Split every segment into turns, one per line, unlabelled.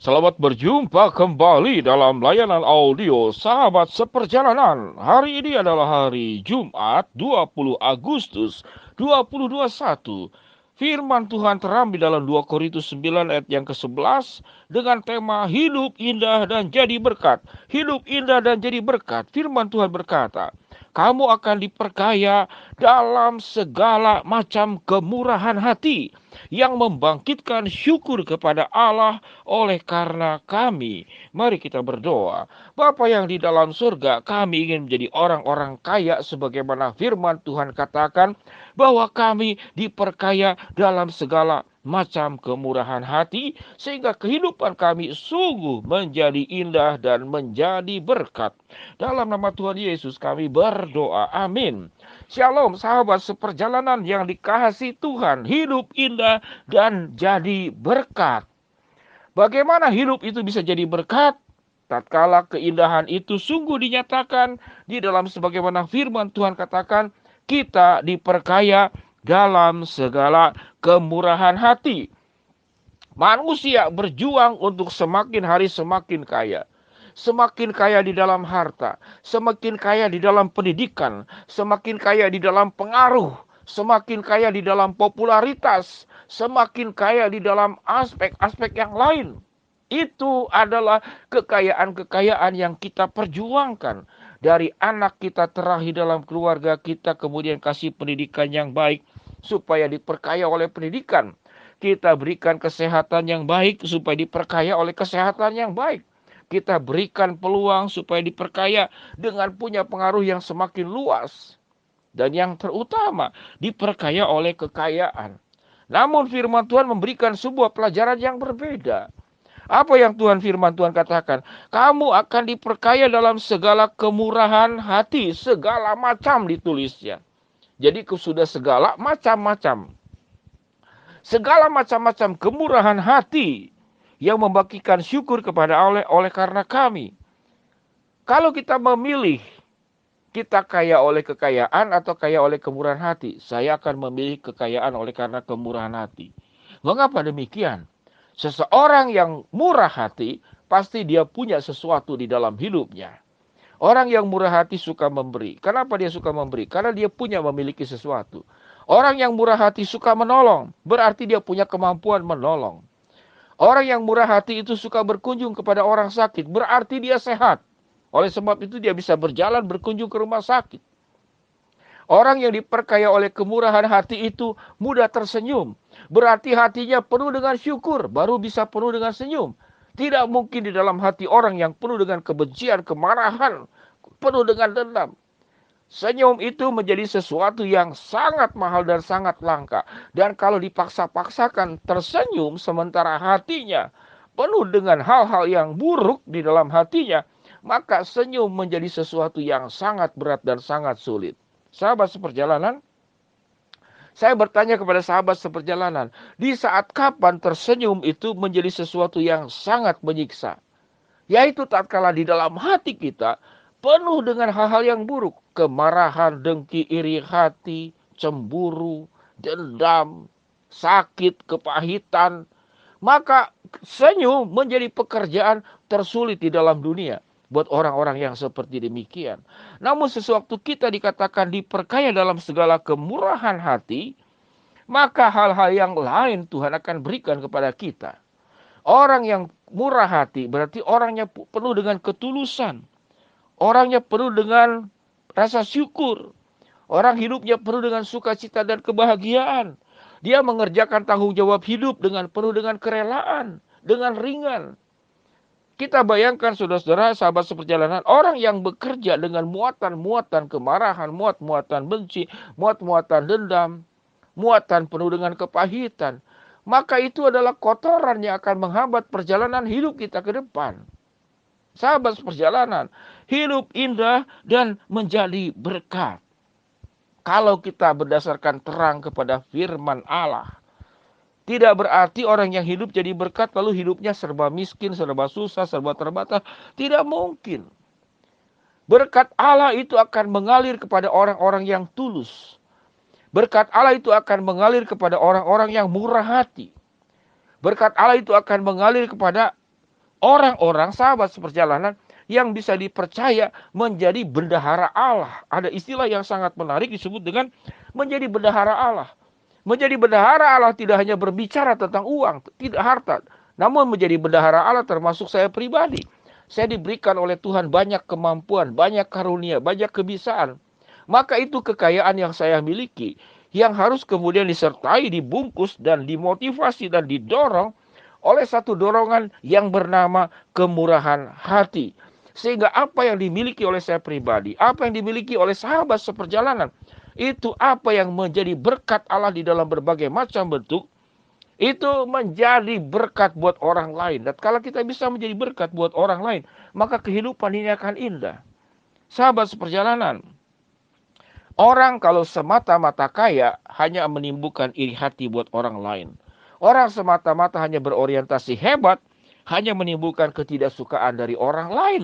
Selamat berjumpa kembali dalam layanan audio Sahabat Seperjalanan. Hari ini adalah hari Jumat 20 Agustus 2021. Firman Tuhan terambil dalam 2 Korintus 9 ayat yang ke-11 dengan tema hidup indah dan jadi berkat. Hidup indah dan jadi berkat. Firman Tuhan berkata, kamu akan diperkaya dalam segala macam kemurahan hati yang membangkitkan syukur kepada Allah oleh karena kami. Mari kita berdoa. Bapa yang di dalam surga, kami ingin menjadi orang-orang kaya sebagaimana firman Tuhan katakan bahwa kami diperkaya dalam segala macam kemurahan hati sehingga kehidupan kami sungguh menjadi indah dan menjadi berkat. Dalam nama Tuhan Yesus kami berdoa. Amin. Shalom sahabat seperjalanan yang dikasihi Tuhan. Hidup indah dan jadi berkat. Bagaimana hidup itu bisa jadi berkat? Tatkala keindahan itu sungguh dinyatakan di dalam sebagaimana firman Tuhan katakan, kita diperkaya dalam segala kemurahan hati. Manusia berjuang untuk semakin hari semakin kaya. Semakin kaya di dalam harta, semakin kaya di dalam pendidikan, semakin kaya di dalam pengaruh, semakin kaya di dalam popularitas, semakin kaya di dalam aspek-aspek yang lain. Itu adalah kekayaan-kekayaan yang kita perjuangkan. Dari anak kita terakhir dalam keluarga kita, kemudian kasih pendidikan yang baik supaya diperkaya oleh pendidikan. Kita berikan kesehatan yang baik supaya diperkaya oleh kesehatan yang baik. Kita berikan peluang supaya diperkaya dengan punya pengaruh yang semakin luas. Dan yang terutama, diperkaya oleh kekayaan. Namun firman Tuhan memberikan sebuah pelajaran yang berbeda. Apa yang firman Tuhan katakan? Kamu akan diperkaya dalam segala kemurahan hati. Segala macam ditulisnya. Jadi sudah segala macam-macam. Segala macam-macam kemurahan hati yang membagikan syukur kepada Allah oleh karena kami. Kalau kita memilih kita kaya oleh kekayaan atau kaya oleh kemurahan hati, saya akan memilih kekayaan oleh karena kemurahan hati. Mengapa demikian? Seseorang yang murah hati pasti dia punya sesuatu di dalam hidupnya. Orang yang murah hati suka memberi. Kenapa dia suka memberi? Karena dia punya memiliki sesuatu. Orang yang murah hati suka menolong, berarti dia punya kemampuan menolong. Orang yang murah hati itu suka berkunjung kepada orang sakit, berarti dia sehat. Oleh sebab itu dia bisa berjalan berkunjung ke rumah sakit. Orang yang diperkaya oleh kemurahan hati itu mudah tersenyum. Berarti hatinya penuh dengan syukur, baru bisa penuh dengan senyum. Tidak mungkin di dalam hati orang yang penuh dengan kebencian, kemarahan, penuh dengan dendam. Senyum itu menjadi sesuatu yang sangat mahal dan sangat langka. Dan kalau dipaksa-paksakan tersenyum sementara hatinya penuh dengan hal-hal yang buruk di dalam hatinya, maka senyum menjadi sesuatu yang sangat berat dan sangat sulit. Sahabat seperjalanan, saya bertanya kepada sahabat seperjalanan, di saat kapan tersenyum itu menjadi sesuatu yang sangat menyiksa? Yaitu tatkala di dalam hati kita penuh dengan hal-hal yang buruk. Kemarahan, dengki, iri hati, cemburu, dendam, sakit, kepahitan. Maka senyum menjadi pekerjaan tersulit di dalam dunia buat orang-orang yang seperti demikian. Namun sesuatu kita dikatakan diperkaya dalam segala kemurahan hati, maka hal-hal yang lain Tuhan akan berikan kepada kita. Orang yang murah hati berarti orangnya penuh dengan ketulusan. Orangnya penuh dengan rasa syukur. Orang hidupnya penuh dengan sukacita dan kebahagiaan. Dia mengerjakan tanggung jawab hidup dengan penuh dengan kerelaan, dengan ringan. Kita bayangkan saudara-saudara, sahabat seperjalanan, orang yang bekerja dengan muatan-muatan kemarahan, muat-muatan benci, muat-muatan dendam, muatan penuh dengan kepahitan, maka itu adalah kotoran yang akan menghambat perjalanan hidup kita ke depan. Sahabat seperjalanan, hidup indah dan menjadi berkat. Kalau kita berdasarkan terang kepada firman Allah, tidak berarti orang yang hidup jadi berkat lalu hidupnya serba miskin, serba susah, serba terbatas. Tidak mungkin. Berkat Allah itu akan mengalir kepada orang-orang yang tulus. Berkat Allah itu akan mengalir kepada orang-orang yang murah hati. Berkat Allah itu akan mengalir kepada orang-orang sahabat seperjalanan yang bisa dipercaya menjadi bendahara Allah. Ada istilah yang sangat menarik disebut dengan menjadi bendahara Allah. Menjadi bendahara Allah tidak hanya berbicara tentang uang, tidak harta, namun menjadi bendahara Allah termasuk saya pribadi. Saya diberikan oleh Tuhan banyak kemampuan, banyak karunia, banyak kebisaan. Maka itu kekayaan yang saya miliki, yang harus kemudian disertai, dibungkus, dan dimotivasi, dan didorong oleh satu dorongan yang bernama kemurahan hati. Sehingga apa yang dimiliki oleh saya pribadi, apa yang dimiliki oleh sahabat seperjalanan, itu apa yang menjadi berkat Allah di dalam berbagai macam bentuk, itu menjadi berkat buat orang lain. Dan kalau kita bisa menjadi berkat buat orang lain, maka kehidupan ini akan indah. Sahabat seperjalanan, orang kalau semata-mata kaya hanya menimbulkan iri hati buat orang lain. Orang semata-mata hanya berorientasi hebat, hanya menimbulkan ketidaksukaan dari orang lain.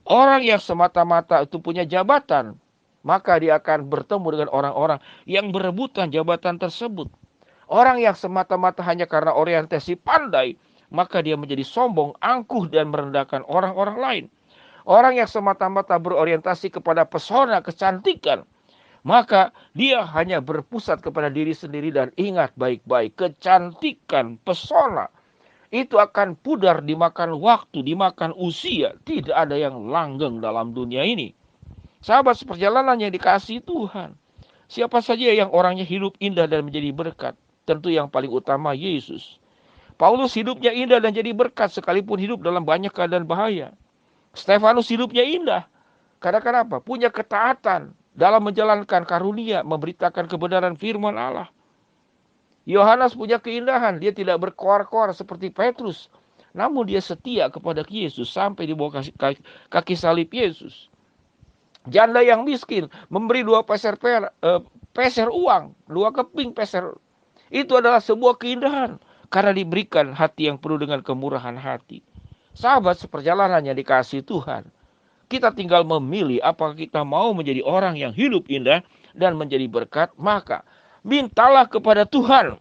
Orang yang semata-mata itu punya jabatan, maka dia akan bertemu dengan orang-orang yang berebutan jabatan tersebut. Orang yang semata-mata hanya karena orientasi pandai, maka dia menjadi sombong, angkuh, dan merendahkan orang-orang lain. Orang yang semata-mata berorientasi kepada pesona kecantikan, maka dia hanya berpusat kepada diri sendiri. Dan ingat baik-baik, kecantikan, pesona, itu akan pudar dimakan waktu, dimakan usia. Tidak ada yang langgeng dalam dunia ini. Sahabat seperjalanan yang dikasihi Tuhan, siapa saja yang orangnya hidup indah dan menjadi berkat? Tentu yang paling utama Yesus. Paulus hidupnya indah dan jadi berkat sekalipun hidup dalam banyak keadaan bahaya. Stefanus hidupnya indah. Karena kenapa? Punya ketaatan dalam menjalankan karunia, memberitakan kebenaran firman Allah. Yohanes punya keindahan, dia tidak berkoar-koar seperti Petrus, namun dia setia kepada Yesus sampai di bawah kaki salib Yesus. Janda yang miskin memberi 2 peser uang, 2 keping peser. Itu adalah sebuah keindahan karena diberikan hati yang penuh dengan kemurahan hati. Sahabat seperjalanan yang dikasihi Tuhan, kita tinggal memilih apakah kita mau menjadi orang yang hidup indah dan menjadi berkat. Maka mintalah kepada Tuhan.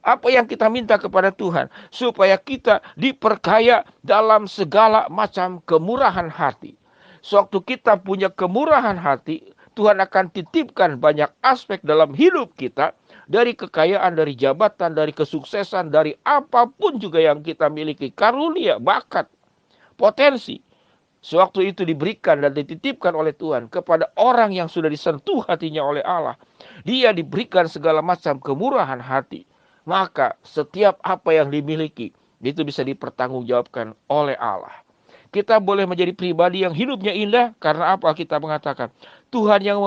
Apa yang kita minta kepada Tuhan? Supaya kita diperkaya dalam segala macam kemurahan hati. Sewaktu kita punya kemurahan hati, Tuhan akan titipkan banyak aspek dalam hidup kita. Dari kekayaan, dari jabatan, dari kesuksesan, dari apapun juga yang kita miliki. Karunia, bakat, potensi. Sewaktu itu diberikan dan dititipkan oleh Tuhan kepada orang yang sudah disentuh hatinya oleh Allah. Dia diberikan segala macam kemurahan hati. Maka setiap apa yang dimiliki, itu bisa dipertanggungjawabkan oleh Allah. Kita boleh menjadi pribadi yang hidupnya indah. Karena apa? Kita mengatakan Tuhan yang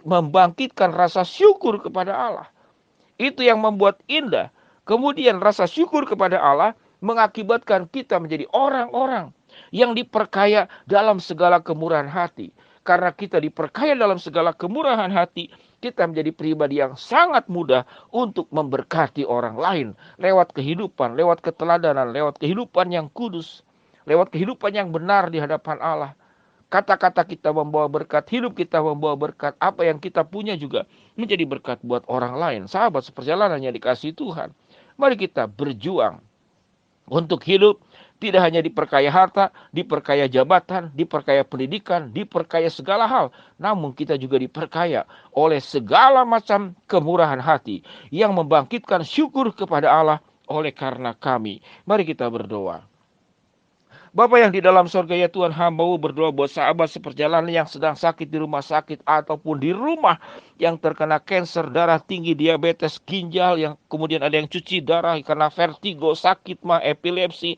membangkitkan rasa syukur kepada Allah. Itu yang membuat indah. Kemudian rasa syukur kepada Allah mengakibatkan kita menjadi orang-orang yang diperkaya dalam segala kemurahan hati. Karena kita diperkaya dalam segala kemurahan hati, kita menjadi pribadi yang sangat mudah untuk memberkati orang lain. Lewat kehidupan, lewat keteladanan, lewat kehidupan yang kudus. Lewat kehidupan yang benar di hadapan Allah. Kata-kata kita membawa berkat, hidup kita membawa berkat. Apa yang kita punya juga menjadi berkat buat orang lain. Sahabat seperjalanan yang dikasihi Tuhan, mari kita berjuang untuk hidup tidak hanya diperkaya harta, diperkaya jabatan, diperkaya pendidikan, diperkaya segala hal. Namun kita juga diperkaya oleh segala macam kemurahan hati yang membangkitkan syukur kepada Allah oleh karena kami. Mari kita berdoa. Bapa yang di dalam sorga, ya Tuhan, hamba-Mu berdoa buat sahabat seperjalanan yang sedang sakit di rumah sakit ataupun di rumah, yang terkena kanker, darah tinggi, diabetes, ginjal, yang kemudian ada yang cuci darah karena vertigo, sakit mah, epilepsi,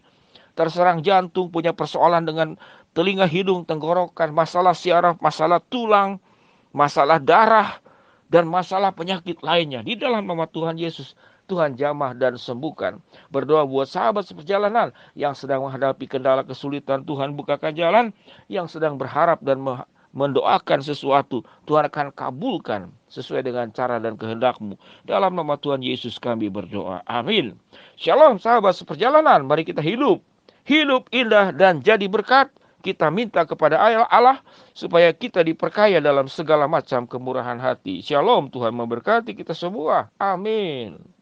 terserang jantung, punya persoalan dengan telinga, hidung, tenggorokan, masalah syaraf, masalah tulang, masalah darah, dan masalah penyakit lainnya. Di dalam nama Tuhan Yesus, Tuhan jamah dan sembuhkan. Berdoa buat sahabat seperjalanan yang sedang menghadapi kendala kesulitan, Tuhan bukakan jalan. Yang sedang berharap dan mendoakan sesuatu, Tuhan akan kabulkan sesuai dengan cara dan kehendak-Mu. Dalam nama Tuhan Yesus kami berdoa. Amin. Shalom sahabat seperjalanan. Mari kita hidup indah dan jadi berkat. Kita minta kepada Allah supaya kita diperkaya dalam segala macam kemurahan hati. Shalom, Tuhan memberkati kita semua. Amin.